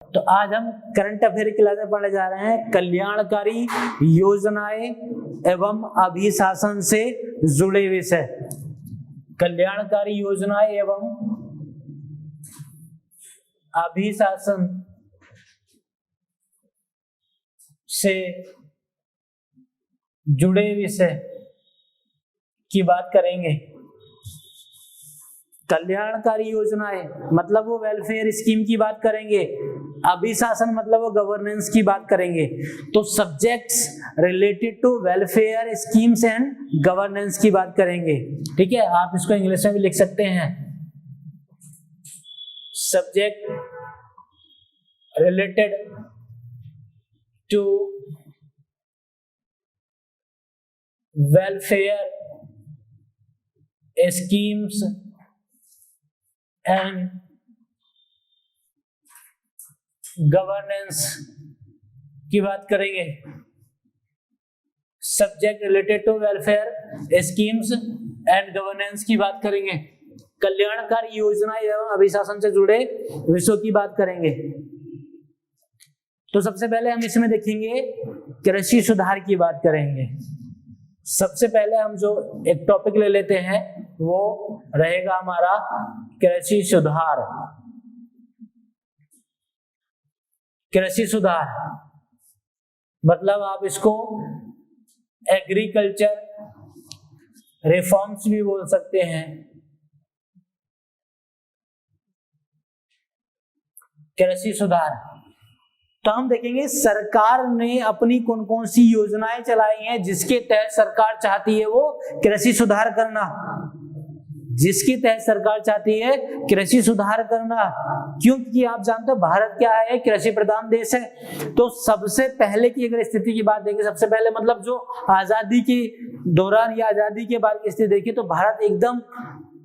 तो आज हम करंट अफेयर की क्लास में पढ़ने जा रहे हैं कल्याणकारी योजनाएं एवं अभिशासन से जुड़े विषय। कल्याणकारी योजनाएं एवं अभिशासन से जुड़े विषय की बात करेंगे। कल्याणकारी योजनाएं मतलब वो वेलफेयर स्कीम की बात करेंगे, अभिशासन मतलब वो गवर्नेंस की बात करेंगे। तो subjects related to welfare schemes and governance की बात करेंगे। ठीक है, आप इसको इंग्लिश में भी लिख सकते हैं। Subject related to welfare schemes and governance की बात करेंगे। Subject related to welfare schemes and governance की बात करेंगे। कल्याणकारी योजना एवं अभिशासन से जुड़े विषयों की बात करेंगे। तो सबसे पहले हम इसमें देखेंगे कृषि सुधार की बात करेंगे। सबसे पहले हम जो एक टॉपिक ले लेते हैं वो रहेगा हमारा कृषि सुधार। कृषि सुधार मतलब आप इसको एग्रीकल्चर रिफॉर्म्स भी बोल सकते हैं। कृषि सुधार तो हम देखेंगे सरकार ने अपनी कौन कौन सी योजनाएं चलाई हैं जिसके तहत सरकार चाहती है वो कृषि सुधार करना। जिसके तहत सरकार चाहती है कृषि सुधार करना। क्योंकि आप जानते हो भारत क्या है, कृषि प्रधान देश है। तो सबसे पहले की अगर स्थिति की बात देखें, सबसे पहले मतलब जो आजादी के दौरान या आजादी के बाद की स्थिति देखिए तो भारत एकदम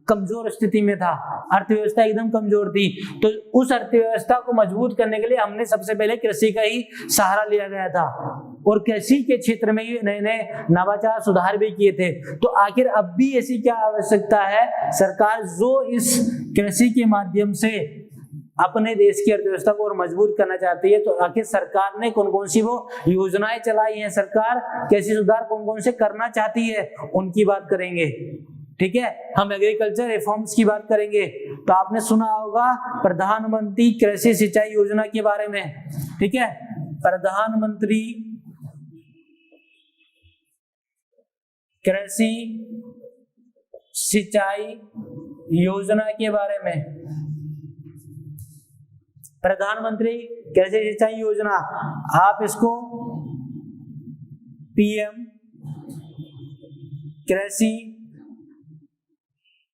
कमजोर स्थिति में था, अर्थव्यवस्था एकदम कमजोर थी। तो उस अर्थव्यवस्था को मजबूत करने के लिए हमने सबसे पहले कृषि का ही सहारा लिया गया था और कृषि के क्षेत्र में ही नए नए नवाचार सुधार भी किए थे। तो आखिर अब भी ऐसी क्या आवश्यकता है, सरकार जो इस कृषि के माध्यम से अपने देश की अर्थव्यवस्था को और मजबूत करना चाहती है, तो आखिर सरकार ने कौन कौन सी वो योजनाएं चलाई हैं, सरकार कृषि सुधार कौन कौन से करना चाहती है, उनकी बात करेंगे। ठीक है, हम एग्रीकल्चर रिफॉर्म्स की बात करेंगे। तो आपने सुना होगा प्रधानमंत्री कृषि सिंचाई योजना के बारे में। ठीक है, प्रधानमंत्री कृषि सिंचाई योजना के बारे में। प्रधानमंत्री कृषि सिंचाई योजना, आप इसको पीएम कृषि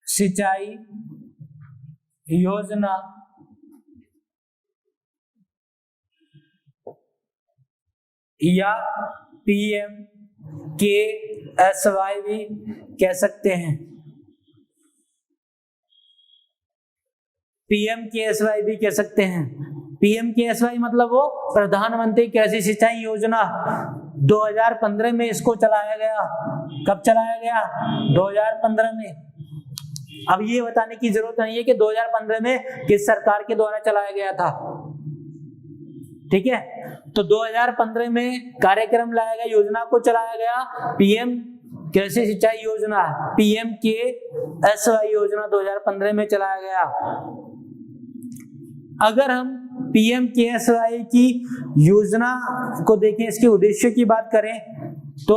सिंचाई योजना या PMKSY भी कह सकते हैं। PMKSY भी कह सकते हैं। PMKSY मतलब वो प्रधानमंत्री कृषि सिंचाई योजना। 2015 में इसको चलाया गया। कब चलाया गया? 2015 में। अब ये बताने की जरूरत नहीं है कि 2015 में किस सरकार के द्वारा चलाया गया था। ठीक है, तो 2015 में कार्यक्रम लाया गया, योजना को चलाया गया पीएम कृषि सिंचाई योजना, PMKSY योजना 2015 में चलाया गया। अगर हम PMKSY की योजना को देखें, इसके उद्देश्य की बात करें तो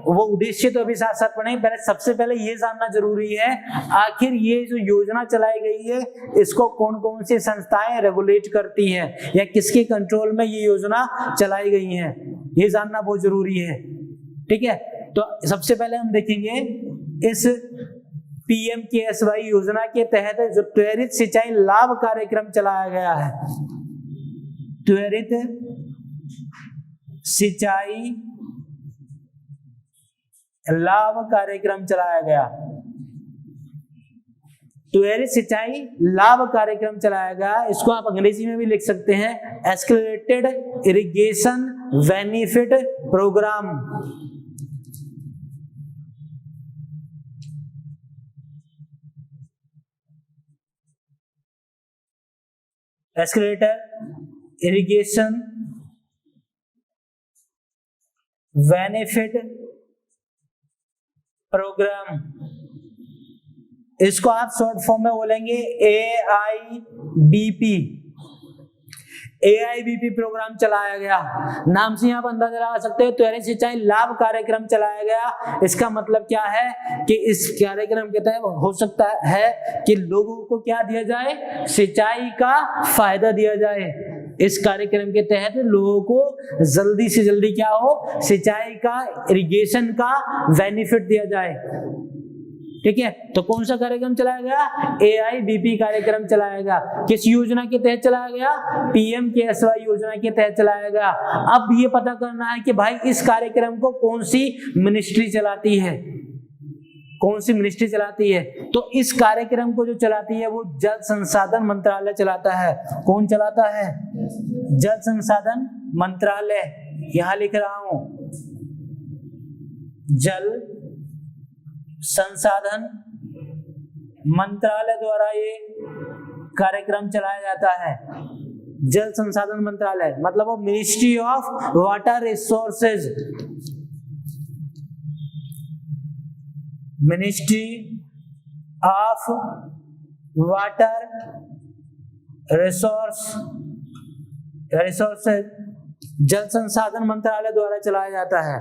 वो उद्देश्य तो अभी साथ साथ पढ़ें। पहले सबसे पहले ये जानना जरूरी है आखिर ये जो योजना चलाई गई है इसको कौन कौन सी संस्थाएं रेगुलेट करती है या किसके कंट्रोल में ये योजना चलाई गई है, ये जानना बहुत जरूरी है। ठीक है, तो सबसे पहले हम देखेंगे इस PMKSY योजना के तहत जो त्वरित सिंचाई लाभ कार्यक्रम चलाया गया है, त्वरित सिंचाई लाभ कार्यक्रम चलाया गया। त्वरित सिंचाई लाभ कार्यक्रम चलाया गया, इसको आप अंग्रेजी में भी लिख सकते हैं accelerated irrigation benefit program. Accelerator irrigation benefit program, इसको आप शॉर्ट फॉर्म में बोलेंगे AIBP। AIBP प्रोग्राम चलाया गया, नाम से आप अंदाजा लगा सकते हो, त्वरित सिंचाई लाभ कार्यक्रम चलाया गया। इसका मतलब क्या है कि इस कार्यक्रम के तहत हो सकता है कि लोगों को क्या दिया जाए, सिंचाई का फायदा दिया जाए। इस कार्यक्रम के तहत लोगों को जल्दी से जल्दी क्या हो, सिंचाई का, इरिगेशन का बेनिफिट दिया जाए। ठीक है, तो कौन सा कार्यक्रम चलाया गया, AIBP कार्यक्रम चलाया गया। किस योजना के तहत चलाया गया, PMKSY योजना के तहत चलाया गया। अब ये पता करना है कि भाई इस कार्यक्रम को कौन सी मिनिस्ट्री चलाती है, कौन सी मिनिस्ट्री चलाती है। तो इस कार्यक्रम को जो चलाती है वो जल संसाधन मंत्रालय चलाता है। कौन चलाता है, जल संसाधन मंत्रालय। यहां लिख रहा हूं, जल संसाधन मंत्रालय द्वारा ये कार्यक्रम चलाया जाता है। जल संसाधन मंत्रालय मतलब वो ministry of water resources, ministry of water resources जल संसाधन मंत्रालय द्वारा चलाया जाता है।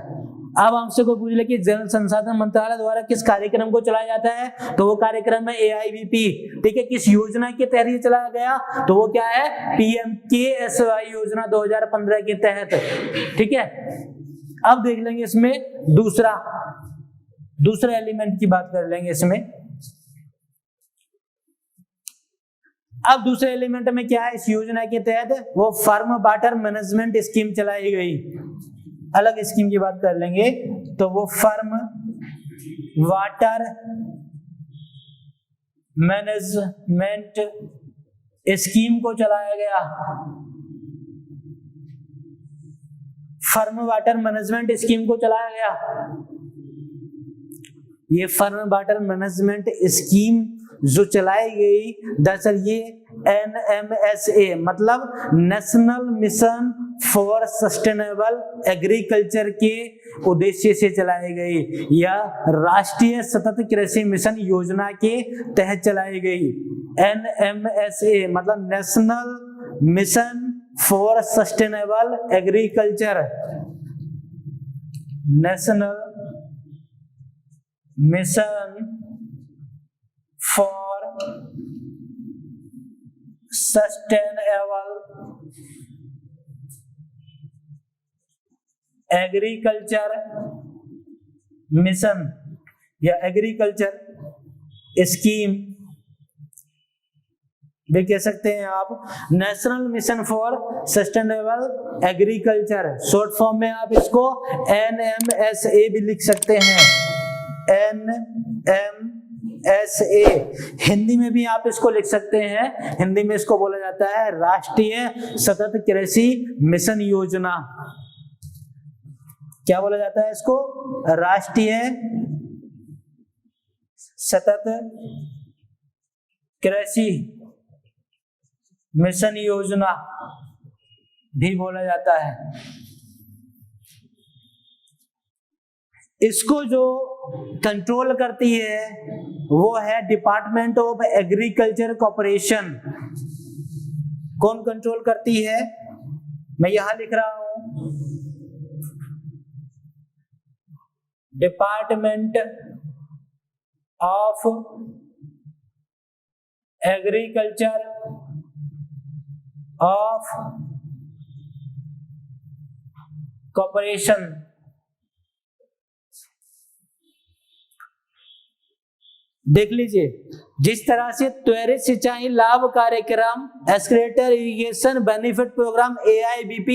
अब हमसे कोई पूछ ले कि जल संसाधन मंत्रालय द्वारा किस कार्यक्रम को चलाया जाता है, तो वो कार्यक्रम है AIBP। ठीक है, किस योजना के तहत ये चलाया गया, तो वो क्या है, PMKSY योजना 2015 के तहत। ठीक है, अब देख लेंगे इसमें दूसरा एलिमेंट की बात कर लेंगे इसमें। अब दूसरे एलिमेंट में क्या है, इस योजना के तहत वो फार्म वाटर मैनेजमेंट स्कीम चलाई गई। अलग स्कीम की बात कर लेंगे, तो वो फार्म वाटर मैनेजमेंट स्कीम को चलाया गया। फार्म वाटर मैनेजमेंट स्कीम को चलाया गया। ये फार्म वाटर मैनेजमेंट स्कीम जो चलाई गई, दरअसल ये NMSA मतलब national mission for sustainable agriculture के उद्देश्य से चलाई गई, या राष्ट्रीय सतत कृषि मिशन योजना के तहत चलाई गई। NMSA मतलब national mission for sustainable agriculture, national mission for sustainable agriculture mission या एग्रीकल्चर स्कीम भी कह सकते हैं आप। National mission for sustainable agriculture, short form में आप इसको NMSA भी लिख सकते हैं। NMSA हिंदी में भी आप इसको लिख सकते हैं। हिंदी में इसको बोला जाता है राष्ट्रीय सतत कृषि मिशन योजना। क्या बोला जाता है इसको, राष्ट्रीय सतत कृषि मिशन योजना भी बोला जाता है। इसको जो कंट्रोल करती है वो है डिपार्टमेंट ऑफ एग्रीकल्चर कॉर्पोरेशन। कौन कंट्रोल करती है, मैं यहां लिख रहा हूं, department of agriculture of corporation. देख लीजिए, जिस तरह से त्वरित सिंचाई लाभ कार्यक्रम accelerator irrigation benefit program AIBP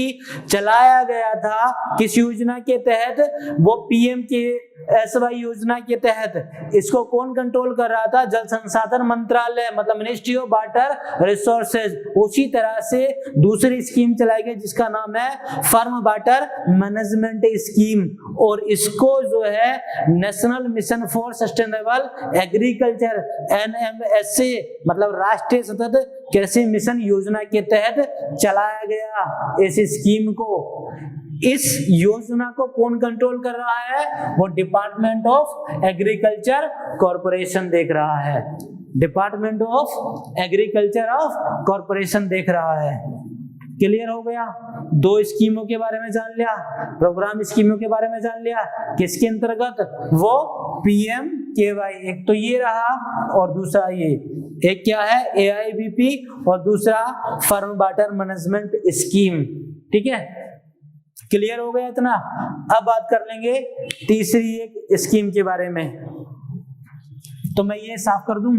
चलाया गया था, किस योजना के तहत, वो PMKSY योजना के तहत। इसको कौन कंट्रोल कर रहा था, जल संसाधन मंत्रालय मतलब मिनिस्ट्री ऑफ वाटर रिसोर्सेज। उसी तरह से दूसरी स्कीम चलाई गई जिसका नाम है फार्म वाटर मैनेजमेंट स्कीम, और इसको जो है national mission for sustainable agriculture NMSA मतलब राष्ट्रीय सतत कृषि मिशन योजना के तहत चलाया गया इस स्कीम को। इस योजना को कौन कंट्रोल कर रहा है? वो डिपार्टमेंट ऑफ एग्रीकल्चर कॉरपोरेशन देख रहा है। Department of agriculture of corporation देख रहा है। क्लियर हो गया? दो स्कीमों के बारे में जान लिया, प्रोग्राम स्कीमों के बारे में जान लिया। किसके अंतर्गत? वो PMKY, एक तो ये रहा और दूसरा ये, एक क्या है AIBP और दूसरा फार्म वाटर मैनेजमेंट स्कीम। ठीक है, क्लियर हो गया इतना? अब बात कर लेंगे तीसरी एक स्कीम के बारे में। तो मैं ये साफ कर दूं,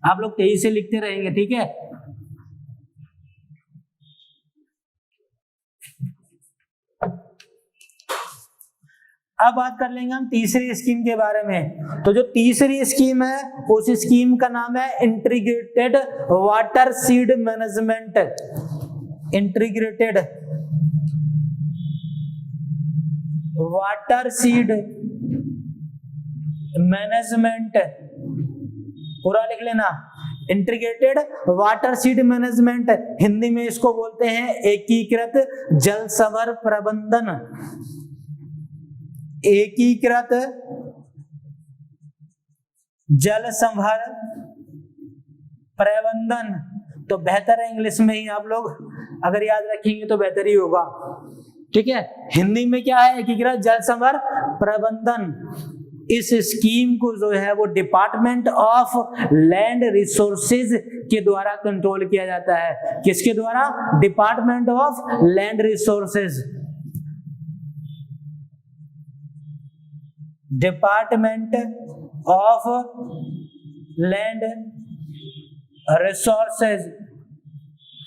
आप लोग तेजी से लिखते रहेंगे, ठीक है? अब बात कर लेंगे हम तीसरी स्कीम के बारे में। तो जो तीसरी स्कीम है उस स्कीम का नाम है integrated water seed management. Integrated water seed management, पूरा लिख लेना। Integrated water seed management, Hindi में इसको बोलते हैं एकीकृत जल संवर प्रबंधन। एकीकृत जल संभर प्रबंधन, तो बेहतर है इंग्लिश में ही आप लोग अगर याद रखेंगे तो बेहतर ही होगा। ठीक है, हिंदी में क्या है? एकीकृत जल संभर प्रबंधन। इस स्कीम को जो है वो डिपार्टमेंट ऑफ लैंड रिसोर्सेज के द्वारा कंट्रोल किया जाता है। किसके द्वारा? Department of land resources. Department of land resources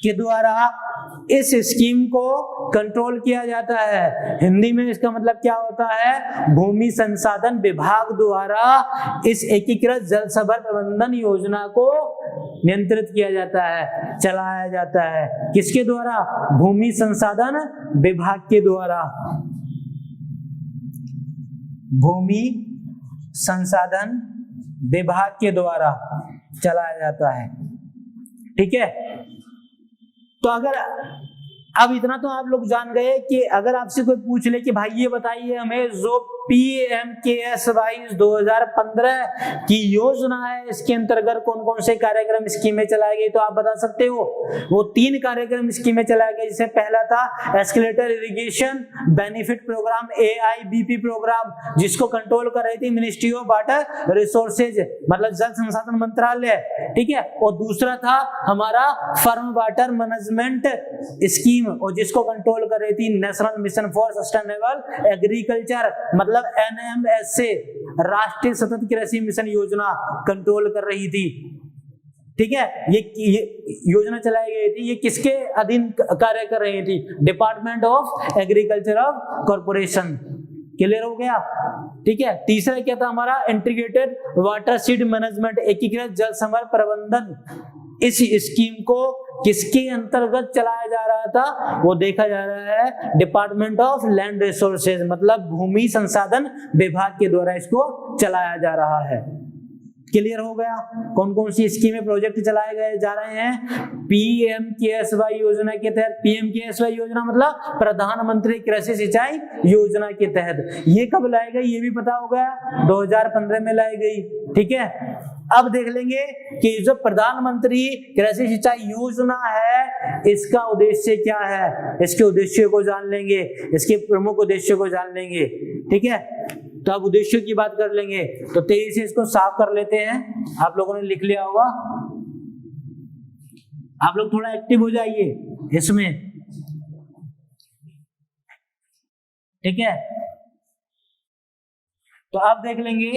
के द्वारा इस स्कीम को कंट्रोल किया जाता है। हिंदी में इसका मतलब क्या होता है? भूमि संसाधन विभाग द्वारा इस एकीकृत जल संभर प्रबंधन योजना को नियंत्रित किया जाता है, चलाया जाता है। किसके द्वारा? भूमि संसाधन विभाग के द्वारा। भूमि संसाधन विभाग के द्वारा चलाया जाता है। ठीक है, तो अगर अब इतना तो आप लोग जान गए कि अगर आपसे कोई पूछ ले कि भाई ये बताइए हमें जो PMKSY 2015 की योजना है इसके अंतर्गत कौन कौन से कार्यक्रम स्कीमें चलाई गई, तो आप बता सकते हो। वो 3 कार्यक्रम स्कीमें चलाई गई, जिसमें पहला था escalator irrigation benefit program AIBP program, जिसको कंट्रोल कर रही थी मिनिस्ट्री ऑफ वाटर रिसोर्सेज मतलब जल संसाधन मंत्रालय। ठीक है, और दूसरा था हमारा फार्म वाटर मैनेजमेंट स्कीम, और जिसको कंट्रोल कर रही थी national mission for sustainable agriculture मतलब NMSA राष्ट्रीय सतत कृषि मिशन योजना कंट्रोल कर रही थी। ठीक है, ये योजना चलाई गई थी। ये किसके अधीन कार्य कर रही थी? Department of agriculture of corporation. Clear हो गया? ठीक है, तीसरा क्या था हमारा? इंटीग्रेटेड वाटर सीड मैनेजमेंट, एकीकृत जल संभर प्रबंधन। इस स्कीम को किसके अंतर्गत चलाया जा रहा था? वो देखा जा रहा है डिपार्टमेंट ऑफ लैंड रिसोर्सेज मतलब भूमि संसाधन विभाग के द्वारा इसको चलाया जा रहा है। क्लियर हो गया? कौन कौन सी स्कीमें प्रोजेक्ट चलाए गए जा रहे हैं? PMKSY योजना के तहत। PMKSY योजना मतलब प्रधानमंत्री कृषि सिंचाई योजना के तहत। ये कब लाई गई ये भी पता हो गया, 2015 में लाई गई। ठीक है, अब देख लेंगे कि जो प्रधानमंत्री कृषि सिंचाई योजना है इसका उद्देश्य क्या है। इसके उद्देश्य को जान लेंगे, इसके प्रमुख उद्देश्य को जान लेंगे। ठीक है, तो अब उद्देश्य की बात कर लेंगे। तो तेजी से इसको साफ कर लेते हैं। आप लोगों ने लिख लिया होगा, आप लोग थोड़ा एक्टिव हो जाइए इसमें। ठीक है, तो आप देख लेंगे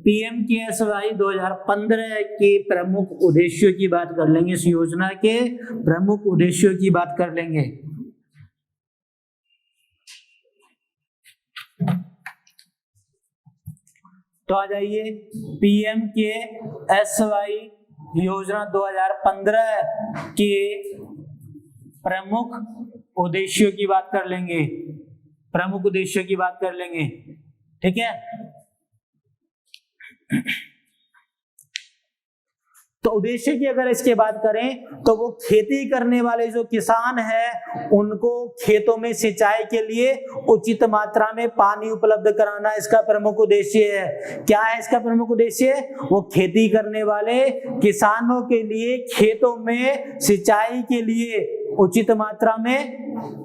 PMKSY 2015 के प्रमुख उद्देश्यों की बात कर लेंगे। इस योजना के प्रमुख उद्देश्यों की बात कर लेंगे। तो आ जाइए, PMKSY योजना 2015 के प्रमुख उद्देश्यों की बात कर लेंगे। प्रमुख उद्देश्यों की बात कर लेंगे। ठीक है, तो उद्देश्य की अगर इसके बात करें तो वो खेती करने वाले जो किसान हैं उनको खेतों में सिंचाई के लिए उचित मात्रा में पानी उपलब्ध कराना इसका प्रमुख उद्देश्य है। क्या है इसका प्रमुख उद्देश्य? वो खेती करने वाले किसानों के लिए खेतों में सिंचाई के लिए उचित मात्रा में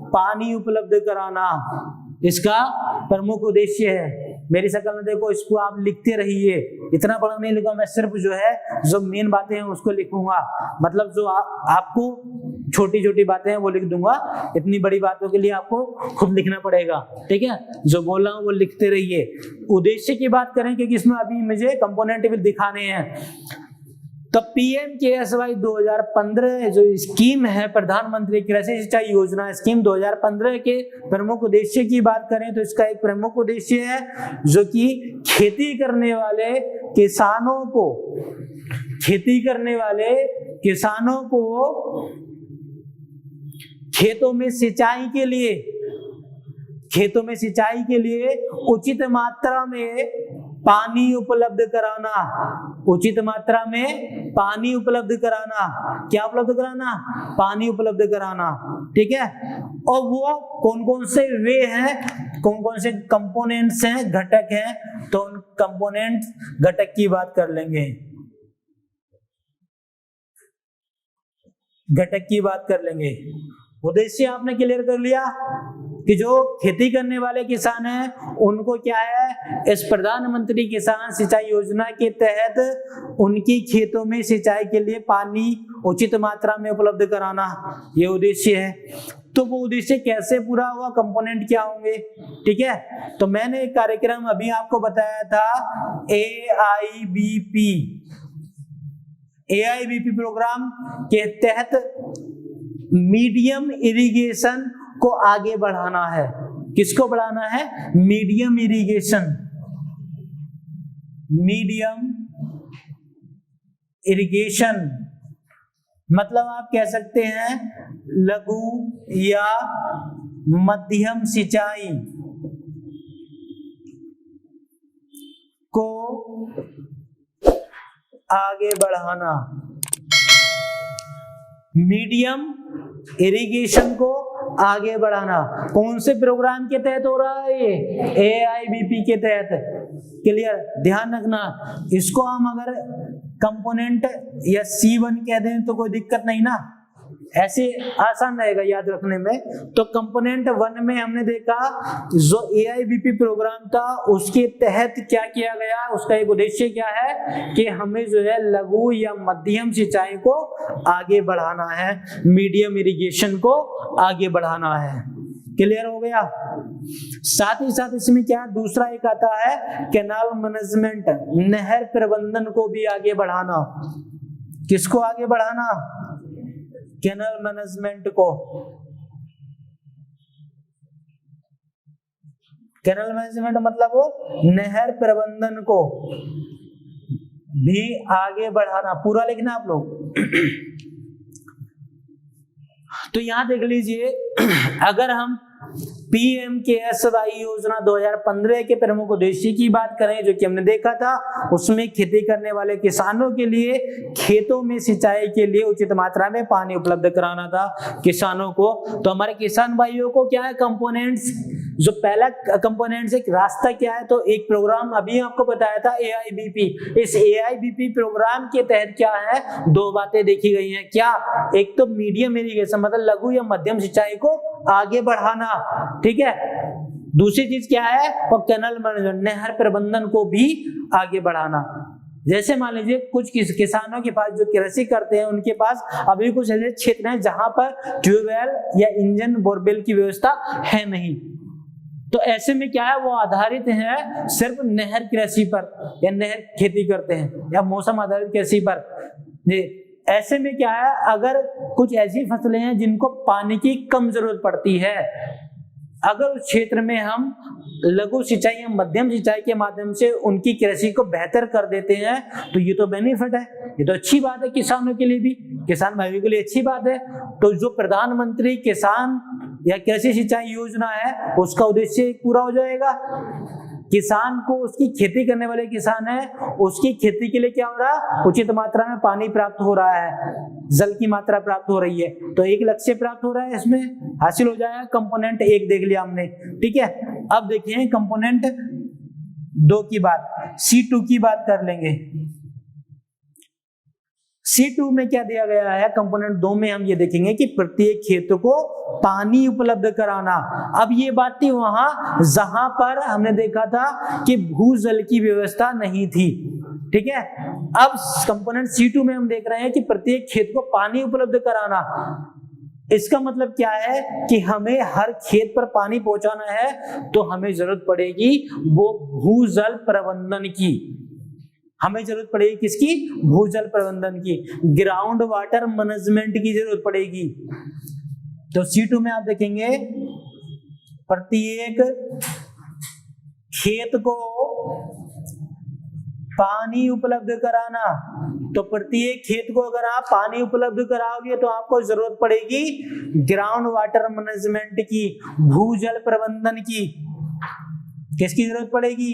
पानी उपलब्ध कराना इसका प्रमुख उद्देश्य है। मेरी शक्ल में देखो, इसको आप लिखते रहिए, इतना बड़ा नहीं लिखूंगा मैं, सिर्फ जो है जो मेन बातें हैं उसको लिखूंगा, मतलब जो आपको छोटी छोटी बातें हैं वो लिख दूंगा, इतनी बड़ी बातों के लिए आपको खुद लिखना पड़ेगा, ठीक है। जो बोल रहा हूँ वो लिखते रहिए। उद्देश्य की बात करें क्योंकि इसमें अभी मुझे कंपोनेंट भी दिखाने हैं। तो PMKSY 2015 जो स्कीम है, प्रधानमंत्री कृषि सिंचाई योजना स्कीम 2015 के प्रमुख उद्देश्य की बात करें तो इसका एक प्रमुख उद्देश्य है जो कि खेती करने वाले किसानों को खेतों में सिंचाई के लिए उचित मात्रा में पानी उपलब्ध कराना, क्या उपलब्ध कराना? पानी उपलब्ध कराना, ठीक है। और वो कौन कौन से वे हैं, कौन कौन से कंपोनेंट्स हैं, घटक हैं, तो उन कंपोनेंट घटक की बात कर लेंगे। उद्देश्य आपने क्लियर कर लिया कि जो खेती करने वाले किसान हैं उनको क्या है, इस प्रधानमंत्री किसान सिंचाई योजना के तहत उनकी खेतों में सिंचाई के लिए पानी उचित मात्रा में उपलब्ध कराना, ये उद्देश्य है। तो वो उद्देश्य कैसे पूरा हुआ, कंपोनेंट क्या होंगे, ठीक है। तो मैंने एक कार्यक्रम अभी आपको बताया था, AIBP प्रोग्राम के तहत मीडियम इरिगेशन को आगे बढ़ाना है। किसको बढ़ाना है? मीडियम इरिगेशन मतलब आप कह सकते हैं लघु या मध्यम सिंचाई को आगे बढ़ाना। मीडियम इरिगेशन को आगे बढ़ाना कौन से प्रोग्राम के तहत हो रहा है? ये AIBP के तहत। क्लियर, ध्यान रखना। इसको हम अगर कंपोनेंट या C1 कह दें तो कोई दिक्कत नहीं ना, ऐसे आसान रहेगा याद रखने में। तो कंपोनेंट 1 में हमने देखा जो AIBP प्रोग्राम था उसके तहत क्या किया गया, उसका एक उद्देश्य क्या है कि हमें जो है लघु या मध्यम सिंचाई को आगे बढ़ाना है, मीडियम इरिगेशन को आगे बढ़ाना है। क्लियर हो गया। साथ ही साथ इसमें क्या दूसरा एक आता है कैनाल मैनेजमेंट, नहर प्रबंधन को भी आगे बढ़ाना। किसको आगे बढ़ाना? कैनाल मैनेजमेंट को। कैनाल मैनेजमेंट मतलब वो नहर प्रबंधन को भी आगे बढ़ाना। पूरा लिखना आप लोग। तो यहां देख लीजिए, अगर हम PMKSY योजना 2015 के प्रमुख उद्देश्य की बात करें जो कि हमने देखा था, उसमें खेती करने वाले किसानों के लिए खेतों में सिंचाई के लिए उचित मात्रा में पानी उपलब्ध कराना था किसानों को। तो हमारे किसान भाइयों को क्या है कंपोनेंट्स, जो पहला कंपोनेंट्स एक रास्ता क्या है, तो एक प्रोग्राम अभी आपको बताया था AIBP। इस AIBP प्रोग्राम के तहत क्या है, दो बातें देखी गई हैं। क्या? एक तो मीडियम इरिगेशन मतलब लघु या मध्यम सिंचाई को आगे बढ़ाना, ठीक है। दूसरी चीज क्या है, वो कैनाल मैनेजमेंट, नहर प्रबंधन को भी आगे बढ़ाना। जैसे मान लीजिए कुछ किसानों के पास जो कृषि करते हैं उनके पास अभी कुछ ऐसे क्षेत्र हैं जहां पर ट्यूबवेल या इंजन बोरवेल की व्यवस्था है नहीं, तो ऐसे में क्या है वो आधारित है सिर्फ नहर कृषि पर या नहर खेती करते हैं या मौसम आधारित कृषि पर। ऐसे में क्या है, अगर कुछ ऐसी फसलें हैं जिनको पानी की कम जरूरत पड़ती है, अगर उस क्षेत्र में हम लघु सिंचाई या मध्यम सिंचाई के माध्यम से उनकी कृषि को बेहतर कर देते हैं तो ये तो बेनिफिट है, ये तो अच्छी बात है किसानों के लिए भी, किसान भाइयों के लिए अच्छी बात है। तो जो प्रधानमंत्री किसान या कृषि सिंचाई योजना है उसका उद्देश्य पूरा हो जाएगा। किसान को, उसकी खेती करने वाले किसान है, उसकी खेती के लिए क्या हो रहा है, उचित मात्रा में पानी प्राप्त हो रहा है, जल की मात्रा प्राप्त हो रही है, तो एक लक्ष्य प्राप्त हो रहा है, इसमें हासिल हो जाएगा। कंपोनेंट 1 देख लिया हमने, ठीक है। अब देखिए कंपोनेंट 2 की बात, C2 की बात कर लेंगे। C2 में क्या दिया गया है, कंपोनेंट 2 में हम ये देखेंगे कि प्रत्येक खेत को पानी उपलब्ध कराना। अब ये बात थी वहां जहां पर हमने देखा था कि भूजल की व्यवस्था नहीं थी, ठीक है। अब कंपोनेंट C2 में हम देख रहे हैं कि प्रत्येक खेत को पानी उपलब्ध कराना। इसका मतलब क्या है कि हमें हर खेत पर पानी पहुंचाना है, तो हमें जरूरत पड़ेगी वो भूजल प्रबंधन की। हमें जरूरत पड़ेगी किसकी, भूजल प्रबंधन की, ग्राउंड वाटर मैनेजमेंट की जरूरत पड़ेगी। तो C2 में आप देखेंगे प्रत्येक खेत को पानी उपलब्ध कराना। तो प्रत्येक खेत को अगर आप पानी उपलब्ध कराओगे तो आपको जरूरत पड़ेगी ग्राउंड वाटर मैनेजमेंट की, भूजल प्रबंधन की। किसकी जरूरत पड़ेगी,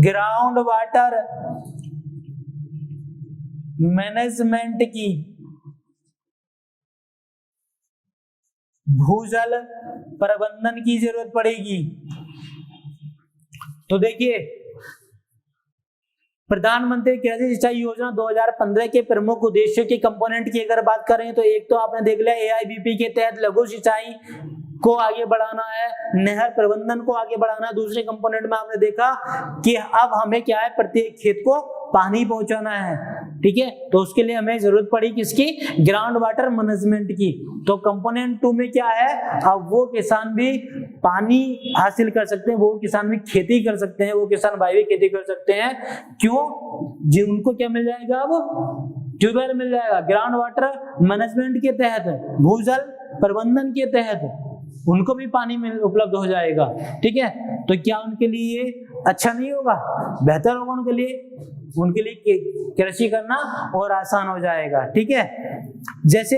ग्राउंड वाटर मैनेजमेंट की, भूजल प्रबंधन की जरूरत पड़ेगी। तो देखिए प्रधानमंत्री कृषि सिंचाई योजना 2015 के प्रमुख उद्देश्यों के कंपोनेंट की अगर बात करें तो एक तो आपने देख लिया AIBP के तहत लघु सिंचाई को आगे बढ़ाना है, नहर प्रबंधन को आगे बढ़ाना है। दूसरे कंपोनेंट में आपने देखा कि अब हमें क्या है, प्रत्येक खेत को पानी पहुंचाना है, ठीक है। तो उसके लिए हमें जरूरत पड़ी किसकी, ग्राउंड वाटर मैनेजमेंट की। तो कंपोनेंट 2 में क्या है, अब वो किसान भी पानी हासिल कर सकते हैं, वो किसान भी खेती कर सकते हैं, वो किसान भाई भी खेती कर सकते हैं। क्यों, जी उनको क्या मिल जाएगा, अब ट्यूबवेल मिल जाएगा, ग्राउंड वाटर मैनेजमेंट के तहत, भूजल प्रबंधन के तहत उनको भी पानी मिल उपलब्ध हो जाएगा, ठीक है। तो क्या उनके लिए अच्छा नहीं होगा, बेहतर होगा उनके लिए कृषि करना और आसान हो जाएगा, ठीक है। जैसे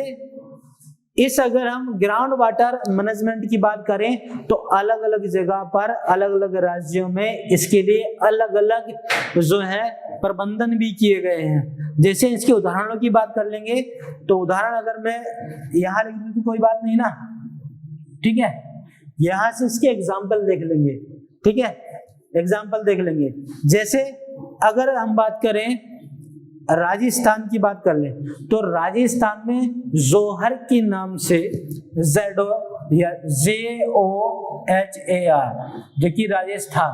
इस अगर हम ग्राउंड वाटर मैनेजमेंट की बात करें तो अलग अलग जगह पर अलग अलग राज्यों में इसके लिए अलग अलग जो है प्रबंधन भी किए गए हैं। जैसे इसके उदाहरणों की बात कर लेंगे तो उदाहरण अगर मैं यहाँ लिख दूं तो कोई बात नहीं ना, ठीक है। यहां से इसके एग्जाम्पल देख लेंगे, ठीक है, एग्जाम्पल देख लेंगे। जैसे अगर हम बात करें राजस्थान की बात कर लें तो राजस्थान में जोहर के नाम से ZOHAR जो कि राजस्थान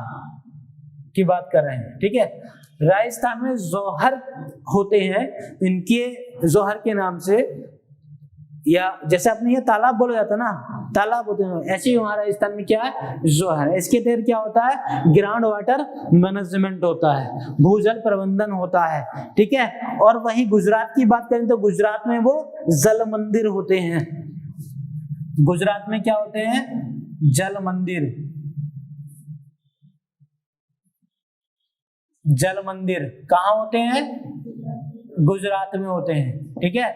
की बात कर रहे हैं, ठीक है। राजस्थान में जोहर होते हैं, इनके जोहर के नाम से, या जैसे अपने ये तालाब बोला जाता है ना, तालाब होते हैं, ऐसे ही वहां राजस्थान में क्या है, जोहर। इसके तहत क्या होता है, ग्राउंड वाटर मैनेजमेंट होता है, भूजल प्रबंधन होता है, ठीक है। और वहीं गुजरात की बात करें तो गुजरात में वो जल मंदिर होते हैं। गुजरात में क्या होते हैं, जल मंदिर, जल मंदिर कहाँ होते हैं, गुजरात में होते हैं, ठीक है।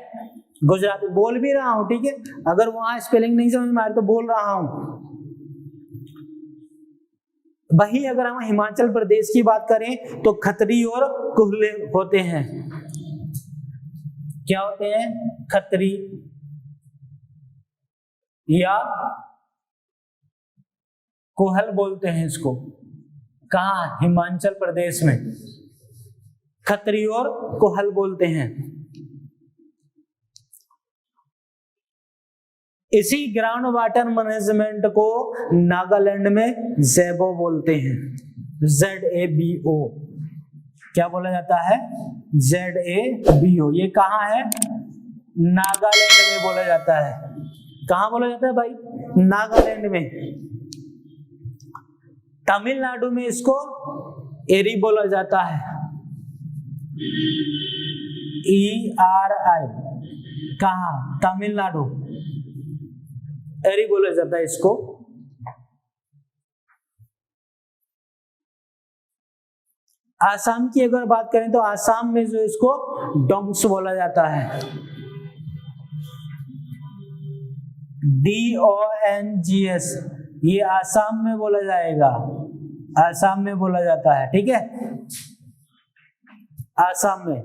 गुजराती बोल भी रहा हूं, ठीक है, अगर वहां स्पेलिंग नहीं समझ में आ रही तो बोल रहा हूं। वही अगर हम हिमाचल प्रदेश की बात करें तो खत्री और कोहले होते हैं। क्या होते हैं, खत्री या कोहल बोलते हैं इसको। कहा, हिमाचल प्रदेश में खत्री और कोहल बोलते हैं। इसी ग्राउंड वाटर मैनेजमेंट को नागालैंड में ज़ेबो बोलते हैं, ZABO। क्या बोला जाता है, ZABO। ये कहाँ है, नागालैंड में बोला जाता है। कहाँ बोला जाता है भाई, नागालैंड में। तमिलनाडु में इसको एरी बोला जाता है, ERI। कहाँ, तमिलनाडु, एरी बोला जाता है इसको। आसाम की अगर बात करें तो आसाम में जो इसको डोंग्स बोला जाता है, DONGS। ये आसाम में बोला जाएगा, आसाम में बोला जाता है, ठीक है, आसाम में।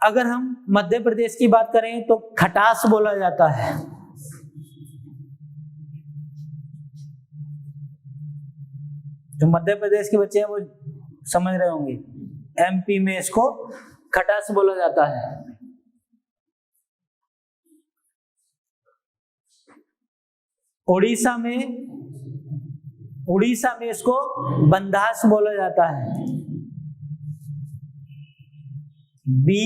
अगर हम मध्य प्रदेश की बात करें तो खटास बोला जाता है। जो मध्य प्रदेश के बच्चे हैं वो समझ रहे होंगे, एमपी में इसको खटास बोला जाता है। उड़ीसा में इसको बंधास बोला जाता है, BANDHAS,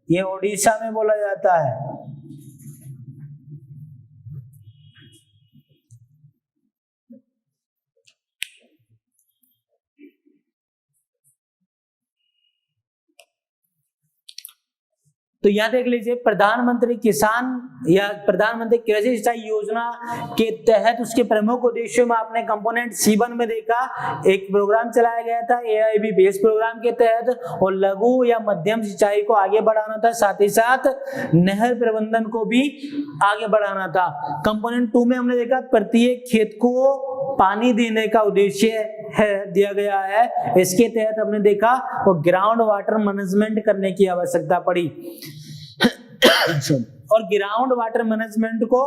ये उड़ीसा में बोला जाता है। तो यहां देख लीजिए, प्रधानमंत्री किसान या प्रधानमंत्री कृषि सिंचाई योजना के तहत उसके प्रमुख उद्देश्यों में आपने कंपोनेंट C1 में देखा, एक प्रोग्राम चलाया गया था AIB बेस प्रोग्राम के तहत, और लघु या मध्यम सिंचाई को आगे बढ़ाना था, साथ ही साथ नहर प्रबंधन को भी आगे बढ़ाना था। कंपोनेंट 2 में हमने देखा प्रत्येक खेत को पानी देने का उद्देश्य है दिया गया है। इसके तहत हमने देखा वो ग्राउंड वाटर मैनेजमेंट करने की आवश्यकता पड़ी और ग्राउंड वाटर मैनेजमेंट को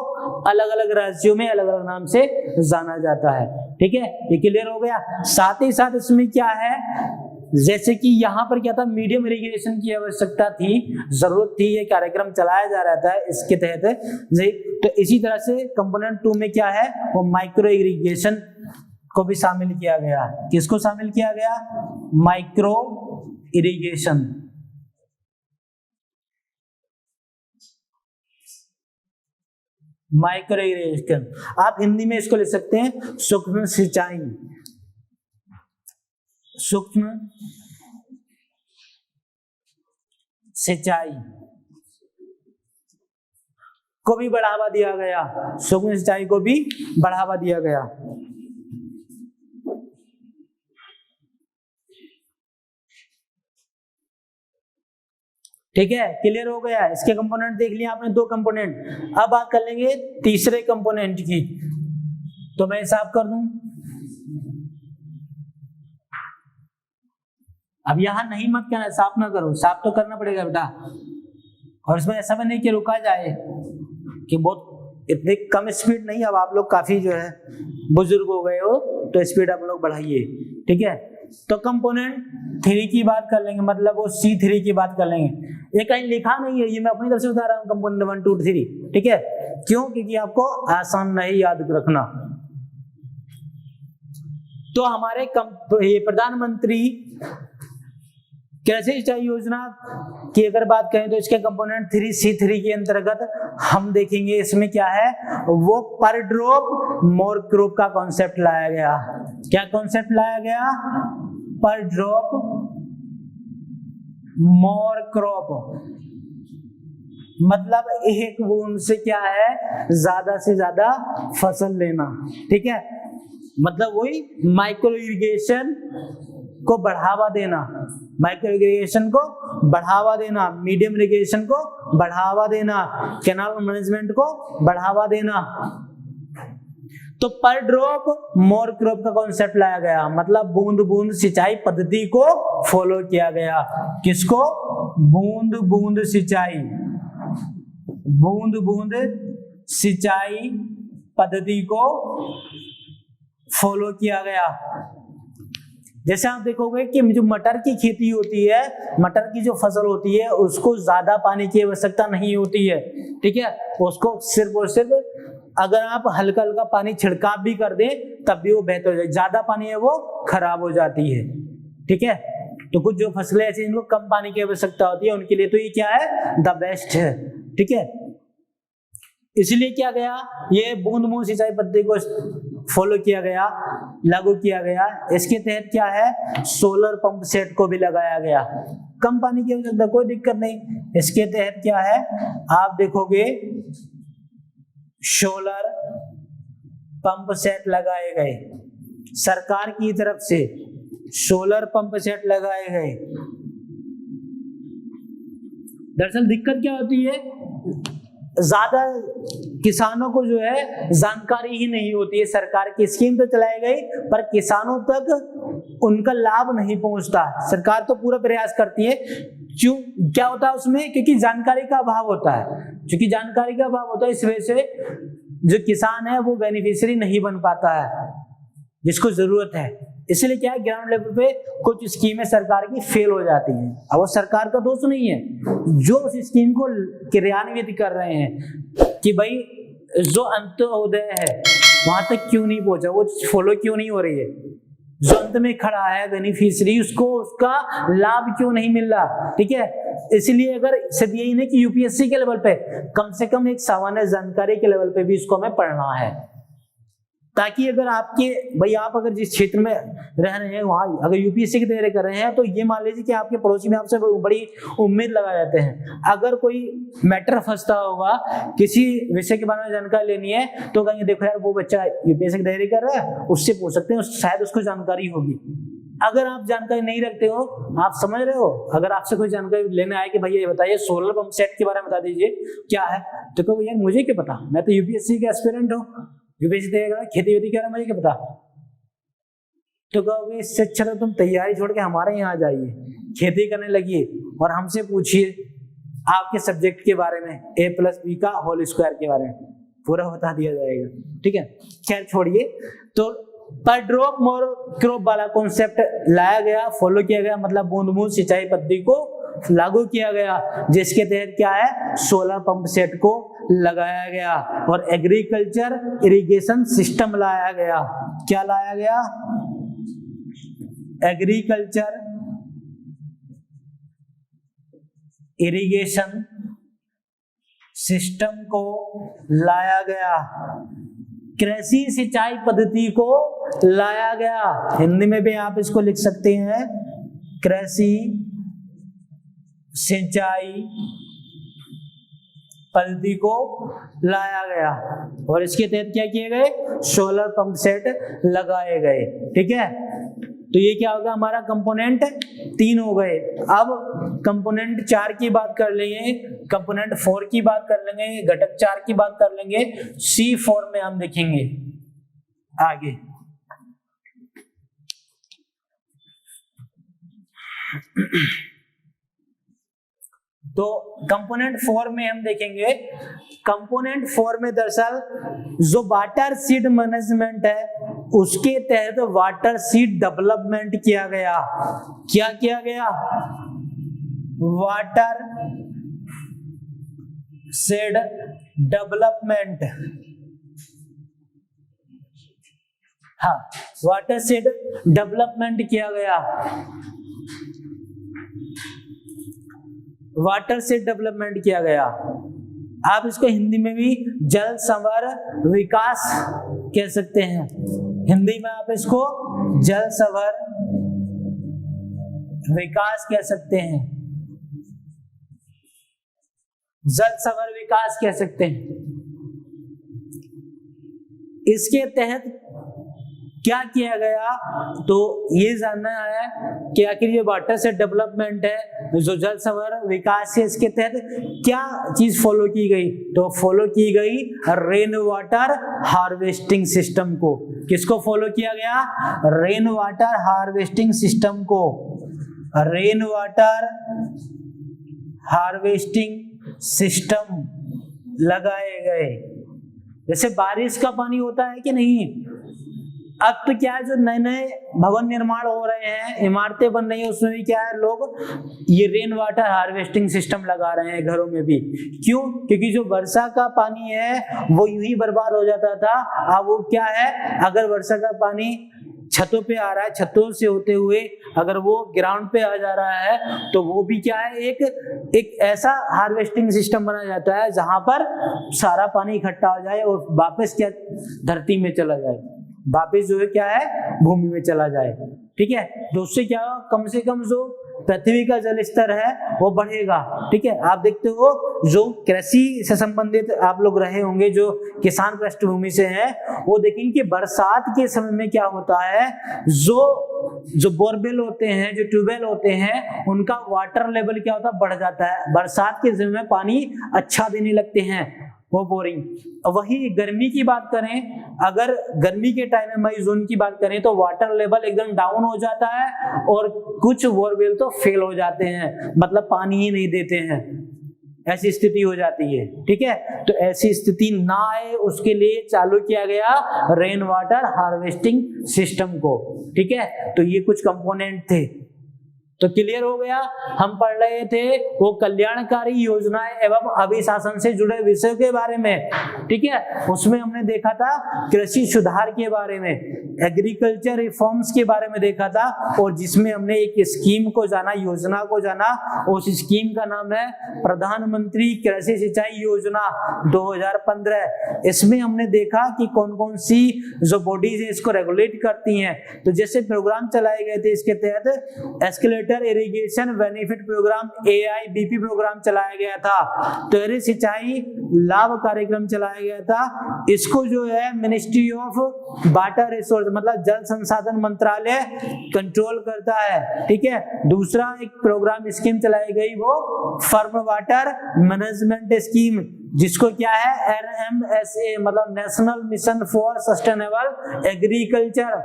अलग अलग राज्यों में अलग अलग नाम से जाना जाता है, ठीक है, ये क्लियर हो गया। साथ ही साथ इसमें क्या है, जैसे कि यहाँ पर क्या था, मीडियम इरिगेशन की आवश्यकता थी, जरूरत थी, ये कार्यक्रम चलाया जा रहा था इसके तहत। तो इसी तरह से कंपोनेंट 2 में क्या है, वो माइक्रो इरिगेशन को भी शामिल किया गया। किसको शामिल किया गया? Micro irrigation. माइक्रो इरिगेशन आप हिंदी में इसको लिख सकते हैं सूक्ष्म सिंचाई। सूक्ष्म सिंचाई को भी बढ़ावा दिया गया, सूक्ष्म सिंचाई को भी बढ़ावा दिया गया। ठीक है, क्लियर हो गया। इसके कंपोनेंट देख लिया आपने, 2 कंपोनेंट। अब बात कर लेंगे तीसरे कंपोनेंट की। तो मैं साफ कर दूं, अब यहां नहीं मत करना, साफ ना करो, साफ तो करना पड़ेगा बेटा। और इसमें ऐसा भी नहीं कि रुका जाए कि बहुत इतनी कम स्पीड नहीं, अब आप लोग काफी जो है बुजुर्ग हो गए हो तो स्पीड आप लोग बढ़ाइए, ठीक है। तो कंपोनेंट 3 की बात कर लेंगे, मतलब वो C3 की बात कर लेंगे। ये कहीं लिखा नहीं है, ये मैं अपनी तरफ से बता रहा हूँ, कंपोनेंट 1 2 3, ठीक है। क्यों? क्योंकि आपको आसान नहीं याद रखना। तो हमारे ये प्रधानमंत्री कृषि सिंचाई योजना की अगर बात करें तो इसके कंपोनेंट 3C3 के अंतर्गत हम देखेंगे इसमें क्या है, वो पर ड्रॉप मोर क्रॉप का कॉन्सेप्ट लाया गया। क्या कॉन्सेप्ट लाया गया? पर ड्रॉप मोर क्रॉप, मतलब एक बूंद से क्या है, ज्यादा से ज्यादा फसल लेना, ठीक है। मतलब वही माइक्रो इरिगेशन को बढ़ावा देना, माइक्रो इरिगेशन को बढ़ावा देना, मीडियम इरिगेशन को बढ़ावा देना, कैनाल मैनेजमेंट को बढ़ावा देना। तो पर ड्रॉप मोर क्रॉप का कॉन्सेप्ट लाया गया, मतलब बूंद बूंद सिंचाई पद्धति को फॉलो किया गया। किसको? बूंद बूंद सिंचाई, बूंद बूंद सिंचाई पद्धति को फॉलो किया गया। जैसे आप देखोगे कि जो मटर की खेती होती है, मटर की जो फसल होती है, उसको ज्यादा पानी की आवश्यकता नहीं होती है, ठीक है। उसको सिर्फ और सिर्फ अगर आप हल्का हल्का पानी छिड़काव भी कर दें तब भी वो बेहतर हो जाए, ज्यादा पानी है वो खराब हो जाती है, ठीक है। तो कुछ जो फसलें ऐसी जिनको कम पानी की आवश्यकता होती है उनके लिए तो ये क्या है, द बेस्ट है, ठीक है। इसलिए क्या गया, ये बूंद बूंद सिंचाई पद्धति को फॉलो किया गया, लागू किया गया। इसके तहत क्या है, सोलर पंप सेट को भी लगाया गया। कम पानी की आवश्यकता, कोई दिक्कत नहीं। इसके तहत क्या है, आप देखोगे सोलर पंप सेट लगाए गए, सरकार की तरफ से सोलर पंप सेट लगाए गए। दरअसल दिक्कत क्या होती है, ज्यादा किसानों को जो है जानकारी ही नहीं होती है। सरकार की स्कीम तो चलाई गई पर किसानों तक उनका लाभ नहीं पहुंचता। सरकार तो पूरा प्रयास करती है, क्यों, क्या होता है उसमें, क्योंकि जानकारी का अभाव होता है। क्योंकि जानकारी का अभाव होता है इस वजह से जो किसान है वो बेनिफिशियरी नहीं बन पाता है जिसको जरूरत है। इसलिए क्या है, ग्राउंड लेवल पे कुछ स्कीमें सरकार की फेल हो जाती हैं। अब वो सरकार का दोष नहीं है, जो उस स्कीम को क्रियान्वित कर रहे हैं कि भाई जो अंत्योदय है वहां तक क्यों नहीं पहुंचा, वो फॉलो क्यों नहीं हो रही है, जो अंत में खड़ा है बेनिफिशियरी उसको उसका लाभ क्यों नहीं मिल रहा। ठीक है, इसलिए अगर सिर्फ यही नहीं कि यूपीएससी के लेवल पे, कम से कम एक सामान्य जानकारी के लेवल पे भी इसको हमें पढ़ना है, ताकि अगर आपके भाई आप अगर जिस क्षेत्र में रह रहे हैं वहां अगर यूपीएससी की तैयारी कर रहे हैं तो ये मान लीजिए कि आपके पड़ोसी में आपसे बड़ी उम्मीद लगा जाते हैं। अगर कोई मैटर फंसता होगा, किसी विषय के बारे में जानकारी लेनी है तो कहेंगे देखो यार वो बच्चा यूपीएससी की तैयारी कर रहा है, उससे पूछ सकते हैं, शायद उसको जानकारी होगी। अगर आप जानकारी नहीं रखते हो, आप समझ रहे हो, अगर आपसे कोई जानकारी लेने आए कि भैया ये बताइए सोलर पंप सेट के बारे में बता दीजिए क्या है, तो कहो यार मुझे क्या पता, मैं तो यूपीएससी के एस्पिरेंट हूँ, यूपीएससी तैयारी खेती वेती क्या मुझे क्या पता। तो कहोगे इससे अच्छा तो तुम तैयारी छोड़ के हमारे यहाँ आ जाइए, खेती करने लगिए और हमसे पूछिए आपके सब्जेक्ट के बारे में, a+b का होल स्क्वायर के बारे में पूरा बता दिया जाएगा। ठीक है, खैर छोड़िए। तो पर ड्रॉप मोर क्रॉप वाला कॉन्सेप्ट लाया गया, फॉलो किया गया, मतलब बूंद बूंद सिंचाई पद्धति को लागू किया गया, जिसके तहत क्या है, सोलर पंप सेट को लगाया गया और एग्रीकल्चर इरिगेशन सिस्टम लाया गया। क्या लाया गया, एग्रीकल्चर इरिगेशन सिस्टम को लाया गया, कृषि सिंचाई पद्धति को लाया गया। हिंदी में भी आप इसको लिख सकते हैं, कृषि सिंचाई पद्धति को लाया गया और इसके तहत क्या किए गए, सोलर पंप सेट लगाए गए। ठीक है, तो ये क्या होगा, हमारा कंपोनेंट 3 हो गए। अब कंपोनेंट 4 की बात कर लेंगे, कंपोनेंट 4 की बात कर लेंगे, घटक 4 की बात कर लेंगे, C4 में हम देखेंगे आगे। तो कंपोनेंट 4 में हम देखेंगे, कंपोनेंट 4 में दरअसल जो वाटर सीड मैनेजमेंट है उसके तहत वाटर सीड डेवलपमेंट किया गया। क्या किया गया, वाटर सीड डेवलपमेंट। हाँ, वाटर सीड डेवलपमेंट किया गया, वाटर से डेवलपमेंट किया गया। आप इसको हिंदी में भी जल संवर विकास कह सकते हैं, हिंदी में आप इसको जल संवर विकास कह सकते हैं, जल संवर विकास कह सकते हैं। इसके तहत क्या किया गया, तो ये जानना है कि आखिर ये वाटर से डेवलपमेंट है, जो जल संवर विकास है, इसके तहत क्या चीज फॉलो की गई, तो फॉलो की गई रेन वाटर हार्वेस्टिंग सिस्टम को। किसको फॉलो किया गया, रेन वाटर हार्वेस्टिंग सिस्टम को, रेन वाटर हार्वेस्टिंग सिस्टम लगाए गए। जैसे बारिश का पानी होता है कि नहीं, अब तो क्या है, जो नए नए भवन निर्माण हो रहे हैं, इमारतें बन रही हैं, उसमें भी क्या है, लोग ये रेन वाटर हार्वेस्टिंग सिस्टम लगा रहे हैं घरों में भी। क्यों, क्योंकि जो वर्षा का पानी है वो यूं ही बर्बाद हो जाता था। अब वो क्या है, अगर वर्षा का पानी छतों पे आ रहा है, छतों से होते हुए अगर वो ग्राउंड पे आ जा रहा है, तो वो भी क्या है, एक ऐसा हार्वेस्टिंग सिस्टम बना जाता है जहां पर सारा पानी इकट्ठा हो जाए और वापस क्या धरती में चला जाए, वापस जो है क्या है, भूमि में चला जाए। ठीक है, तो उससे क्या, कम से कम जो पृथ्वी का जल स्तर है वो बढ़ेगा। ठीक है, आप देखते हो जो कृषि से संबंधित आप लोग रहे होंगे, जो किसान पृष्ठभूमि से हैं, वो देखेंगे कि बरसात के समय में क्या होता है, जो जो बोरवेल होते हैं, जो ट्यूबवेल होते हैं, उनका वाटर लेवल क्या होता है, बढ़ जाता है। बरसात के समय में पानी अच्छा देने लगते हैं वो बोरिंग। वही गर्मी की बात करें, अगर गर्मी के टाइम में मई जून की बात करें तो वाटर लेवल एकदम डाउन हो जाता है और कुछ बोरवेल तो फेल हो जाते हैं, मतलब पानी ही नहीं देते हैं, ऐसी स्थिति हो जाती है। ठीक है, तो ऐसी स्थिति ना आए उसके लिए चालू किया गया रेन वाटर हार्वेस्टिंग सिस्टम को। ठीक है, तो ये कुछ कंपोनेंट थे। तो क्लियर हो गया। हम पढ़ रहे थे वो कल्याणकारी योजनाएं एवं अभिशासन से जुड़े विषयों के बारे में। ठीक है, उसमें हमने देखा था कृषि सुधार के बारे में, एग्रीकल्चर रिफॉर्म्स के बारे में देखा था, और जिसमें हमने एक स्कीम को जाना, योजना को जाना। उस स्कीम का नाम है प्रधानमंत्री कृषि सिंचाई योजना 2015। इसमें हमने देखा कि कौन कौन सी जो बॉडीज है इसको रेगुलेट करती हैं। तो जैसे प्रोग्राम चलाए गए थे इसके तहत escalator irrigation benefit program, AIBP program चलाया गया था, तो सिंचाई लाभ कार्यक्रम चलाया गया था। इसको जो है मिनिस्ट्री ऑफ वाटर रिसोर्स मतलब जल संसाधन मंत्रालय कंट्रोल करता है। ठीक है, दूसरा एक प्रोग्राम स्कीम चलाई गई वो फर्म वाटर मैनेजमेंट स्कीम, जिसको क्या है NMSA मतलब national mission for sustainable agriculture,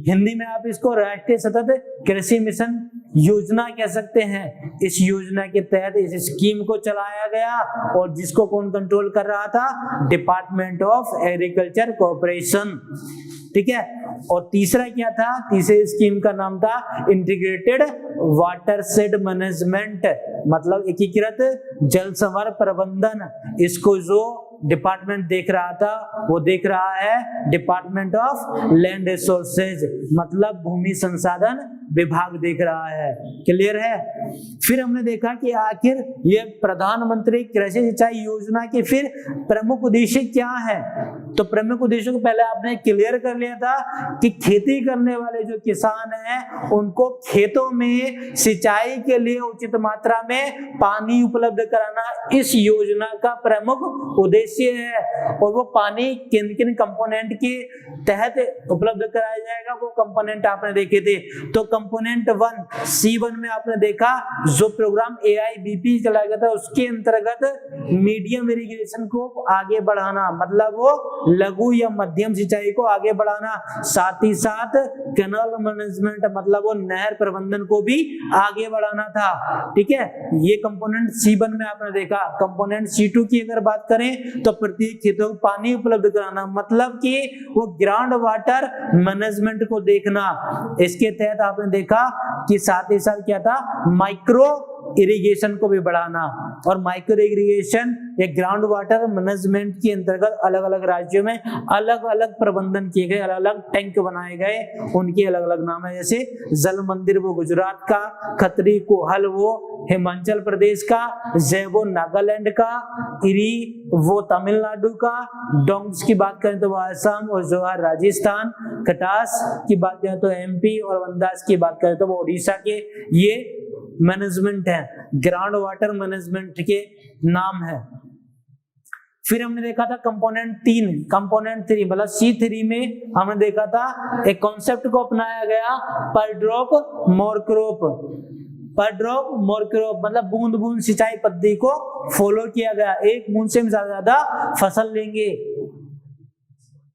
Hindi में आप इसको राष्ट्रीय सतत कृषि मिशन योजना कह सकते हैं। इस योजना के तहत इस स्कीम को चलाया गया और जिसको कौन कंट्रोल कर रहा था, डिपार्टमेंट ऑफ एग्रीकल्चर कॉर्पोरेशन। ठीक है, और तीसरा क्या था, तीसरे स्कीम का नाम था इंटीग्रेटेड वाटरशेड मैनेजमेंट मतलब एकीकृत जल संवर प्रबंधन। इसको जो डिपार्टमेंट देख रहा था वो देख रहा है डिपार्टमेंट ऑफ लैंड रिसोर्सेज मतलब भूमि संसाधन विभाग देख रहा है। क्लियर है। फिर हमने देखा कि आखिर ये प्रधानमंत्री कृषि सिंचाई योजना के फिर प्रमुख उद्देश्य क्या है। तो प्रमुख उद्देश्य को पहले आपने क्लियर कर लिया था कि खेती करने वाले जो किसान हैं उनको खेतों में सिंचाई के लिए उचित मात्रा में पानी उपलब्ध कराना इस योजना का प्रमुख उद्देश्य है। और वो पानी किन किन कंपोनेंट के तहत उपलब्ध कराया जाएगा वो कंपोनेंट आपने देखे थे। तो कंपोनेंट 1 C1 में आपने देखा जो प्रोग्राम AIBP चलाया गया था उसके अंतर्गत मीडियम इरिगेशन को आगे बढ़ाना मतलब वो लघु या मध्यम सिंचाई को आगे बढ़ाना, साथ ही साथ कैनाल मैनेजमेंट मतलब वो नहर प्रबंधन को भी आगे बढ़ाना था। ठीक है, ये कंपोनेंट C1 में आपने देखा। कंपोनेंट C2 की अगर बात करें तो प्रत्येक खेतों को पानी उपलब्ध कराना मतलब कि वो ग्राउंड वाटर मैनेजमेंट को देखना। इसके तहत आपने देखा कि साथ ही साथ क्या था, माइक्रो इरिगेशन को भी बढ़ाना। और माइक्रो इरिगेशन या ग्राउंड वाटर मैनेजमेंट के अंतर्गत अलग अलग राज्यों में अलग अलग प्रबंधन किए गए, अलग अलग टैंक बनाए गए, उनके अलग अलग नाम है। जैसे जल मंदिर वो गुजरात का, खतरी कोहल वो हिमाचल प्रदेश का, जैवो नागालैंड का, इरी वो तमिलनाडु का, डोंग्स की बात करें तो वो असम और जोहार राजस्थान, कटास की बात करें तो MP और वंदास की बात करें तो वो उड़ीसा के। ये मैनेजमेंट है, ग्राउंड वाटर मैनेजमेंट के नाम है। फिर हमने देखा था कंपोनेंट 3 मतलब C3 में हमने देखा था एक कॉन्सेप्ट को अपनाया गया पर ड्रॉप मोर क्रॉप। पर ड्रॉप मोर क्रॉप मतलब बूंद बूंद सिंचाई पद्धति को फॉलो किया गया। एक बूंद से ज्यादा फसल लेंगे।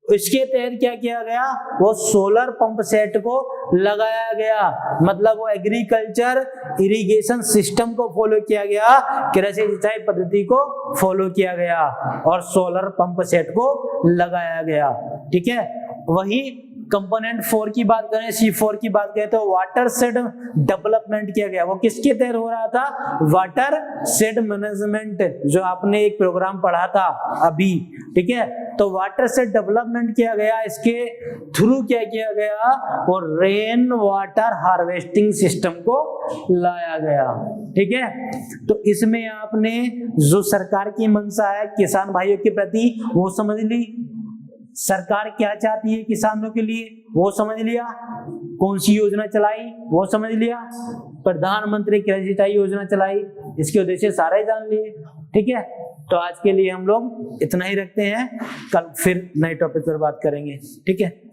इसके तहत क्या किया गया, वो सोलर पंप सेट को लगाया गया मतलब वो एग्रीकल्चर इरिगेशन सिस्टम को फॉलो किया गया, कृषि सिंचाई पद्धति को फॉलो किया गया और सोलर पंप सेट को लगाया गया। ठीक है, वही कंपोनेंट 4 की बात करें, C4 की बात करें तो वाटर शेड डेवलपमेंट किया गया। वो किसके तहत हो रहा था, वाटर शेड मैनेजमेंट, जो आपने एक प्रोग्राम पढ़ा था अभी। ठीक है, तो वाटर शेड डेवलपमेंट किया गया। इसके थ्रू क्या किया गया, वो रेन वाटर हार्वेस्टिंग सिस्टम को लाया गया। ठीक है, तो इसमें आपने जो सरकार की मंशा है किसान भाइयों के प्रति वो समझ ली, सरकार क्या चाहती है किसानों के लिए वो समझ लिया, कौन सी योजना चलाई वो समझ लिया, प्रधानमंत्री कृषि सिंचाई योजना चलाई, इसके उद्देश्य सारे जान लिए। ठीक है, तो आज के लिए हम लोग इतना ही रखते हैं, कल फिर नए टॉपिक पर बात करेंगे। ठीक है।